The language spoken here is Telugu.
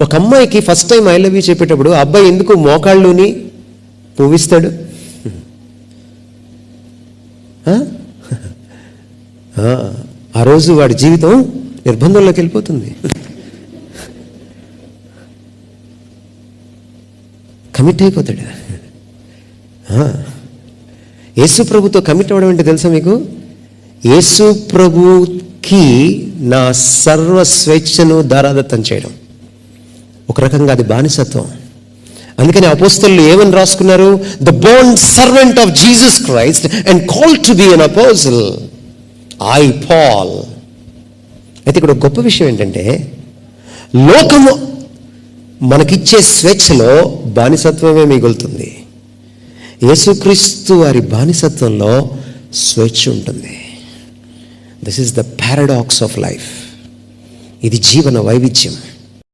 ఒక అమ్మాయికి first time I love you చెప్పేటప్పుడు అబ్బాయి ఎందుకు మోకాళ్ళుని పూవిస్తాడు? ఆ రోజు వాడి జీవితం నిర్బంధంలోకి వెళ్ళిపోతుంది. కమిట్ అయిపోతాడు. యేసు ప్రభుతో కమిట్ అవ్వడం అంటే తెలుసా మీకు? యేసు ప్రభుకి నా సర్వ స్వేచ్ఛను దారాదత్తం చేయడం. ఒక రకంగా అది బానిసత్వం. అందుకని అపోస్తలులు ఏమని రాసుకున్నారు? The bond servant of Jesus Christ and called to be an apostle, I Paul. అయితే ఇక్కడ ఒక గొప్ప విషయం ఏంటంటే, లోకము మనకిచ్చే స్వేచ్ఛలో బానిసత్వమే మిగులుతుంది. యేసుక్రీస్తు వారి బానిసత్వంలో స్వేచ్ఛ ఉంటుంది. This is the paradox of life. ఇది జీవన వైవిధ్యం.